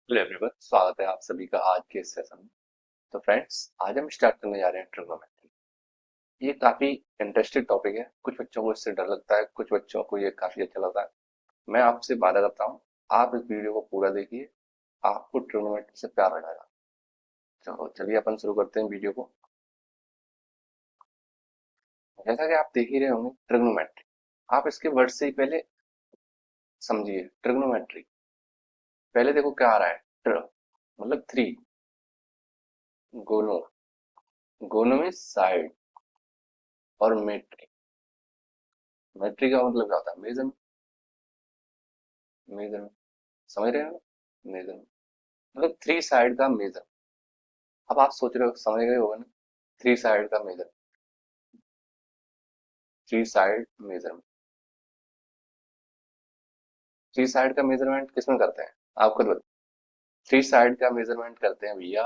Hello everyone, स्वागत है आप सभी का आज के इस सेशन में। तो फ्रेंड्स, आज हम स्टार्ट करने जा रहे हैं ट्रिग्नोमेट्री। ये काफी इंटरेस्टिंग टॉपिक है। कुछ बच्चों को इससे डर लगता है, कुछ बच्चों को ये काफी अच्छा लगता है। मैं आपसे वादा करता हूँ, आप इस वीडियो को पूरा देखिए, आपको ट्रिग्नोमेट्री से प्यार हो जाएगा। चलो चलिए अपन शुरू करते हैं वीडियो को। जैसा कि आप देख ही रहे होंगे, ट्रिग्नोमेट्री, आप इसके वर्ड से ही पहले समझिए। ट्रिग्नोमेट्री, पहले देखो क्या आ रहा है। ट्र मतलब थ्री, गोनो, गोनो में साइड, और मेट्री, मेट्री का मतलब क्या होता है? मेजर, मेजर, समझ रहे हो? मेजर मतलब थ्री साइड का मेजर। अब आप सोच रहे हो, समझ गए होगा ना, थ्री साइड का measure, three side measurement. Three side का मेजरमेंट किसमें करते हैं? आप खुद बताओ। थ्री साइड का मेजरमेंट करते हैं भैया,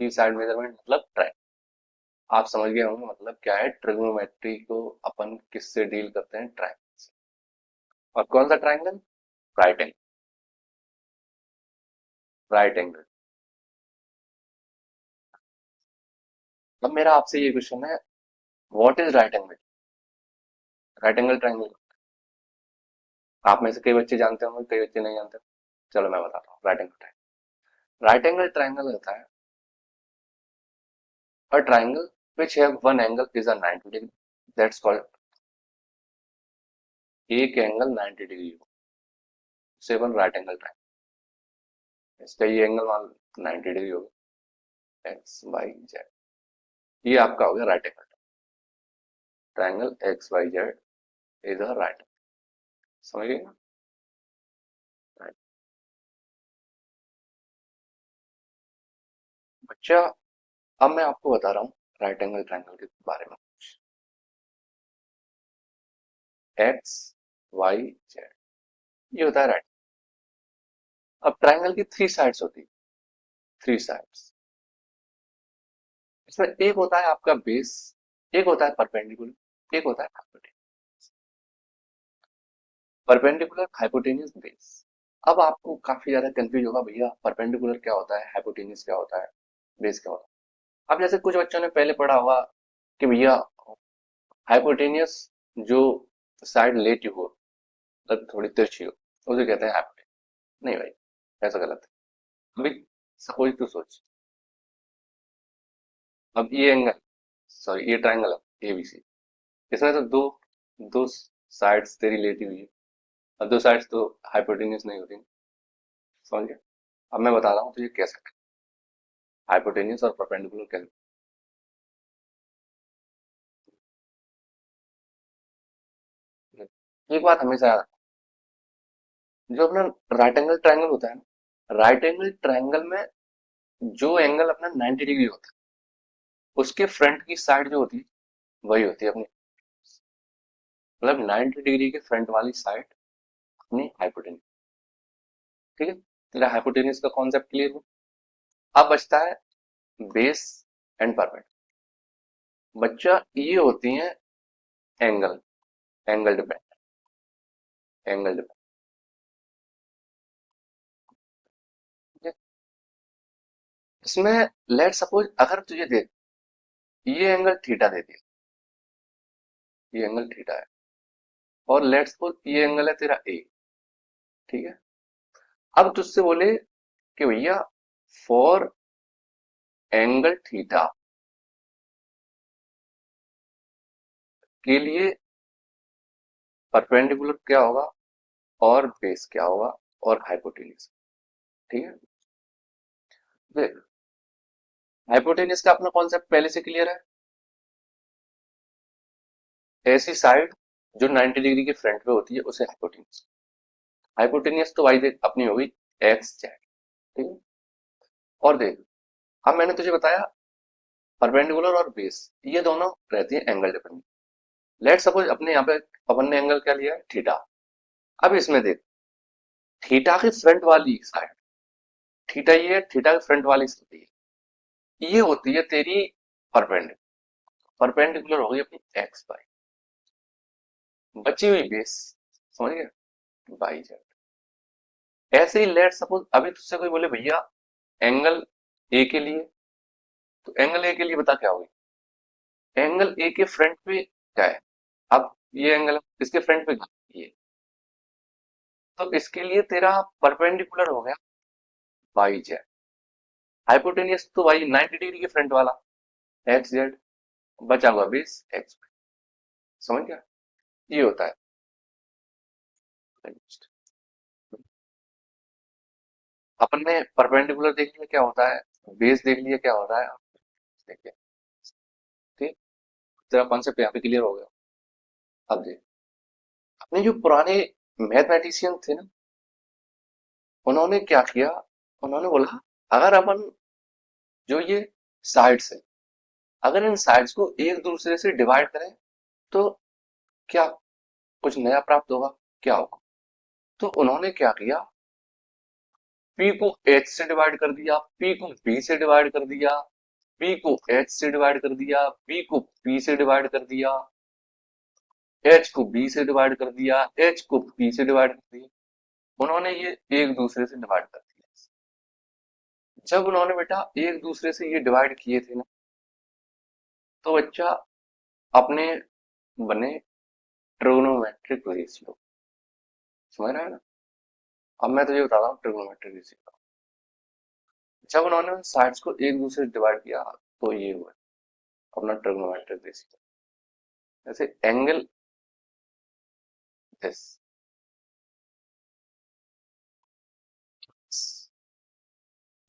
थ्री साइड मेजरमेंट मतलब ट्राइंगल। आप समझ गए होंगे मतलब क्या है। ट्रिग्नोमेट्री को अपन किससे डील करते हैं? ट्राइंगल से। और कौन सा triangle? Right angle, right angle. अब मेरा आपसे ये क्वेश्चन है, what is right angle? Right angle triangle, आप में से कई बच्चे जानते होंगे, कई बच्चे नहीं जानते। चलो मैं बताता हूँ। Right angle triangle, right angle triangle होता है a triangle which have one angle is a 90 degree, that's called, एक एंगल 90 डिग्री हो, उसे अपन राइट एंगल ट्राइंगल। इसका ये एंगल मान 90 डिग्री होगा, एक्स वाई जेड। ये आपका हो गया right angle triangle. X Y Z is a right, समझ गए ना? Right. बच्चा, अब मैं आपको बता रहा हूँ राइट एंगल ट्राइंगल के बारे में। एक्स वाई जेड, ये होता है राइट। अब ट्राइंगल की थ्री साइड्स होती है, थ्री साइड्स। इसमें एक होता है आपका बेस, एक होता है परपेंडिकुलर, एक होता है हाइपोटेन्यूज। Perpendicular, hypotenuse, base. अब आपको काफी ज्यादा कंफ्यूज होगा, भैया परपेंडिकुलर क्या होता है, हाइपोटेन्यूज क्या होता है, बेस क्या होता है। अब जैसे कुछ बच्चों ने पहले पढ़ा होगा कि भैया हाइपोटेन्यूज जो साइड लेटी हो, मतलब थोड़ी तिरछी हो, उसे कहते हैं हाइपोटेन्यूज। नहीं भाई, ऐसा गलत है। अभी सपोज तू सोच, अब ये एंगल, सॉरी ये ट्राइंगल है एबीसी, इसमें तो दो दो साइड्स तेरी लेटी हुई है। अब दो साइड्स तो हाइपोटेन्यूज नहीं होती, समझ गया? अब मैं बता रहा हूँ तुझे कैसे हाइपोटेन्यूज और परपेंडिकुलर कैसे। एक बात हमेशा याद रखना, जो अपना राइट एंगल ट्राइंगल होता है ना, राइट एंगल ट्राइंगल में जो एंगल अपना 90 डिग्री होता है, उसके फ्रंट की साइड जो होती है वही होती है अपनी, मतलब 90 डिग्री के फ्रंट वाली साइड अपनी हाइपोटेन्यूज। ठीक है, तेरा हाइपोटेन्यूज का कॉन्सेप्ट क्लियर हो। अब बचता है बेस एंड परपेंडिकुलर। बच्चा, ये होती है angle, angle depend, angle depend. इसमें लेट सपोज अगर तुझे दे, ये एंगल थीटा दे दिया, ये एंगल थीटा है, और लेट सपोज ये एंगल है तेरा ए, ठीक है। अब तुझसे बोले कि भैया फॉर एंगल थीटा के लिए परपेंडिकुलर क्या होगा, और बेस क्या होगा, और हाइपोटेन्यूज, ठीक है। देख, हाइपोटेन्यूज का अपना कॉन्सेप्ट पहले से क्लियर है। ऐसी साइड जो 90 डिग्री के फ्रंट पे होती है उसे हाइपोटेन्यूज। हाइपोटेन्यूज तो भाई देख अपनी होगी एक्स जेड, ठीक है। और देख, अब मैंने तुझे बताया परपेंडिकुलर और बेस, ये दोनों रहती है एंगल डिपेंडेंट। लेट सपोज अपने यहाँ पे अपन ने एंगल क्या लिया है? थीटा। अब इसमें देख, थीटा के फ्रंट वाली साइड, थीटा ये है, थीटा के फ्रंट वाली साइड ये होती है तेरी परपेंडिकुलर, परपेंडिकुलर हो गई अपनी एक्स वाई, बची हुई बेस, समझ गए? By Z. ऐसे ही लेट सपोज अभी तुझसे कोई बोले भैया एंगल ए के लिए, तो एंगल ए के लिए बता क्या होगी। एंगल ए के फ्रंट पे क्या है, अब ये एंगल इसके फ्रंट पे ये, तो इसके लिए तेरा परपेंडिकुलर हो गया बाई जेड। हाइपोटेनियस तो भाई 90 डिग्री के फ्रंट वाला एक्स जेड, बचा हुआ बेस एक्स। समझ गया, ये होता है। अपन ने परपेंडिकुलर देख लिया क्या होता है, बेस देख लिया क्या होता है, देखिए। ठीक, तेरा कॉन्सेप्ट यहाँ पे क्लियर हो गया। अब देख, अपने जो पुराने मैथमेटिशियन थे ना, उन्होंने क्या किया, उन्होंने बोला अगर अपन जो ये साइड्स है, अगर इन साइड्स को एक दूसरे से डिवाइड करें तो क्या कुछ नया प्राप्त होगा, क्या होगा। तो उन्होंने क्या किया, पी को एच से डिवाइड कर दिया, पी को बी से डिवाइड कर दिया, पी को एच से डिवाइड कर दिया, बी को पी से डिवाइड कर दिया, एच को बी से डिवाइड कर दिया, एच को पी से डिवाइड कर दिया। उन्होंने ये एक दूसरे से डिवाइड कर दिया। जब उन्होंने बेटा एक दूसरे से ये डिवाइड किए थे ना, तो बच्चा अपने बने ट्रिग्नोमेट्रिक रेशियो। समझ रहा है ना। अब मैं तुझे बता रहा हूँ ट्रिग्नोमेट्रिक रेशियो। जब उन्होंने उन साइड्स को एक दूसरे से डिवाइड किया तो ये हुआ अपना ट्रिग्नोमेट्रिक रेशियो। जैसे angle this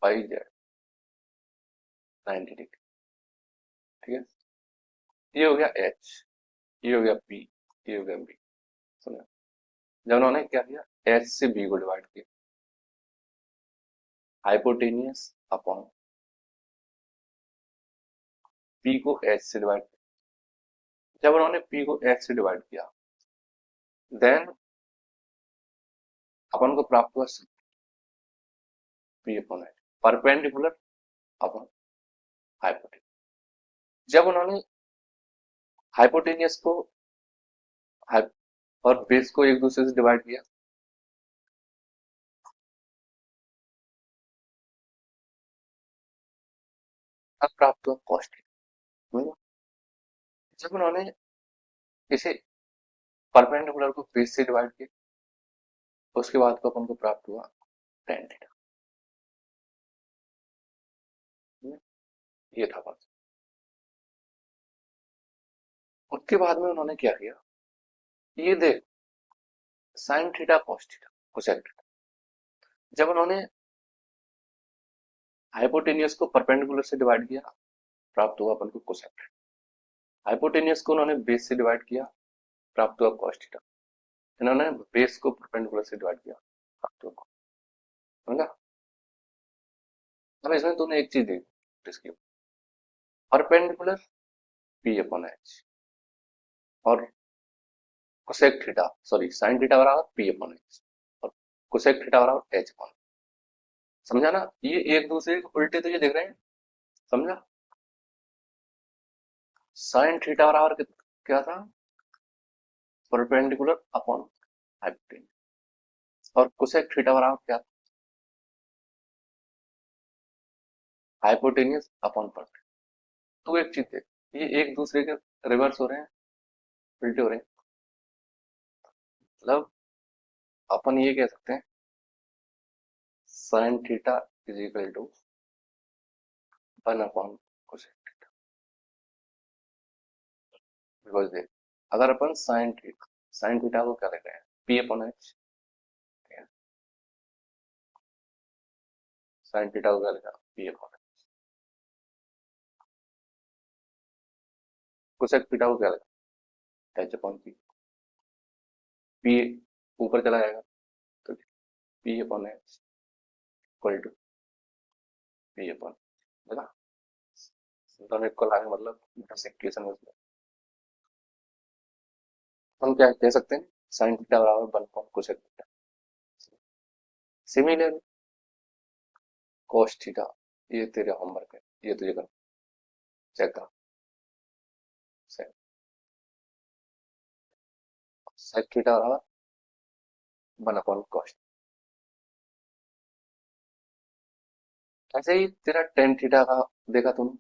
by Z 90 degree. ठीक है, ये हो गया एच, ये हो गया पी, ये हो गया बी। समझा। जब उन्होंने क्या किया, एच से बी को डिवाइड किया, हाइपोटेनियस अपॉन पी को एच से डिवाइड किया। जब उन्होंने पी को एच से डिवाइड किया, देन अपन को प्राप्त हुआ P upon H, perpendicular upon hypotenuse. जब उन्होंने हाइपोटेनियस को और बेस को एक दूसरे से डिवाइड किया, अब प्राप्त हुआ कॉस्ट। जब उन्होंने इसे परपेंडिकुलर को बेस से डिवाइड किया, उसके बाद को अपन को प्राप्त हुआ टेन थीटा। ये था बात। उसके बाद में उन्होंने क्या किया, ये देख sine theta cos theta cosec theta. जब उन्होंने हाइपोटेनियस को परपेंडिकुलर से डिवाइड किया, प्राप्त हुआ अपन को कोसेक थीटा। हाइपोटेनियस को उन्होंने बेस से डिवाइड किया, प्राप्त हुआ कॉस थीटा। इन्होंने बेस को परपेंडिकुलर से डिवाइड किया, प्राप्त हुआ। समझा। अब इसमें तूने एक चीज देख इसकी, परपेंडिकुलर पी अपॉन एच और cosec theta, sorry sine theta बराबर पी अपॉन एच और कोसेक थीटा बराबर एच अपॉन। समझा ना, ये एक दूसरे के उल्टे तुझे दिख रहे हैं। समझा। साइन थीटा बराबर क्या था, परपेंडिकुलर अपॉन हाइपोटेन्यूज। और कोसेक थीटा बराबर क्या था, हाइपोटेन्यूज अपॉन परपेंडिकुलर। तो एक चीज देख, ये एक दूसरे के रिवर्स हो रहे हैं, उल्टे हो रहे हैं। मतलब अपन ये कह सकते हैं sine theta is equal to 1 upon cosec theta. Because देख, अगर अपन साइन थीटा को क्या लिख रहे हैं, P upon H. Sine theta को क्या लिखा, पी अपॉन कोसेक थीटा को क्या लिखा, एच अपॉन पी। पी ऊपर चला जाएगा तो P upon H equal to P upon, है ना। दोनों इक्वल आगे मतलब बस इक्वेशन में हम क्या कह सकते हैं, साइन थीटा बराबर 1 upon cosec theta. Similar cos theta, ये तेरा होमवर्क है, ये तुझे करना, चेक कर। सेक थीटा बराबर वन अपॉन कॉस्ट। ऐसे ही तेरा टेन थीटा का देखा तुमने,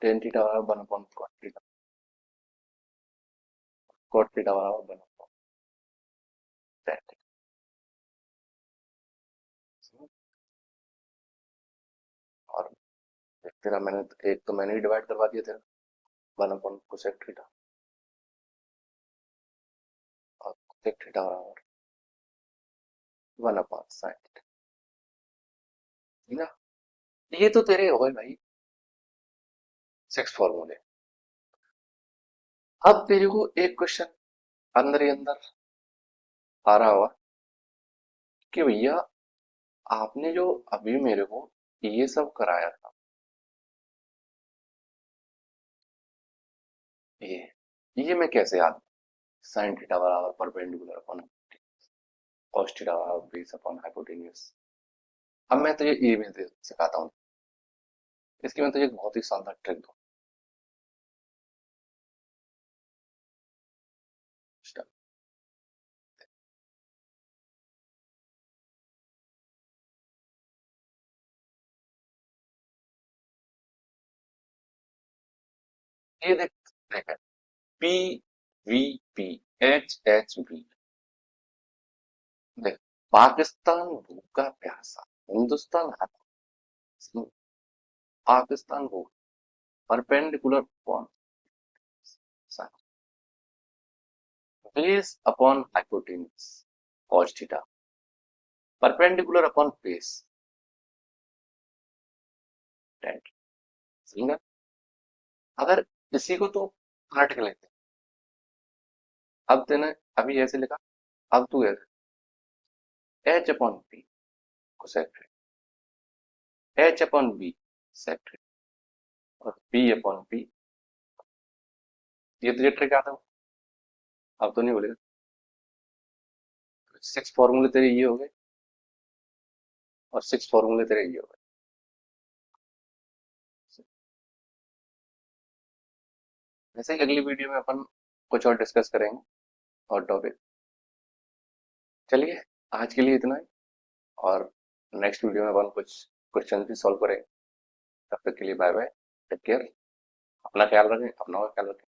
टेन थीटा वाला one upon cot theta, cot theta वाला वन अपॉन टेन थीटा। और तेरा मैंने एक तो मैंने ही डिवाइड करवा दिया तेरा, वन अपॉन कोसेक थीटा, और कोसेक थीटा बराबर वन अपॉन साइन थीटा। ठीक है ना? ये तो तेरे हो गए भाई सिक्स फॉर्मूले। अब तेरे को एक क्वेश्चन अंदर ही अंदर आ रहा होगा कि भैया आपने जो अभी मेरे को ये सब कराया था, ये मैं कैसे याद, साइन थीटा बराबर परपेंडिकुलर अपॉन कॉस थीटा बराबर बेस अपॉन हाइपोटेन्यूज। अब मैं तुझे ये भी सिखाता हूँ, इसकी मैं तुझे एक बहुत ही शानदार ट्रिक दूँ। ये देख, देख P V P H H we, देख पाकिस्तान भूखा प्यासा, हिंदुस्तान हाथी, पाकिस्तान भूखा, perpendicular upon base upon hypotenuse cos theta, perpendicular upon base ten. समझा? अगर इसी को तो काट के लेते, अब तेने अभी ऐसे लिखा, अब तू H upon P cosec H upon B sec और बी अपॉन पी, ये तुझे ट्रिक आता है, अब तो नहीं बोलेगा। सिक्स फॉर्मूले तेरे ये हो गए और सिक्स फॉर्मूले तेरे ये हो गए। वैसे ही अगली वीडियो में अपन कुछ और डिस्कस करेंगे और टॉपिक। चलिए आज के लिए इतना ही, और नेक्स्ट वीडियो में अपन कुछ क्वेश्चन भी सॉल्व करेंगे। तब तक के लिए बाय बाय, टेक केयर, अपना ख्याल रखें, अपना ख्याल रखें।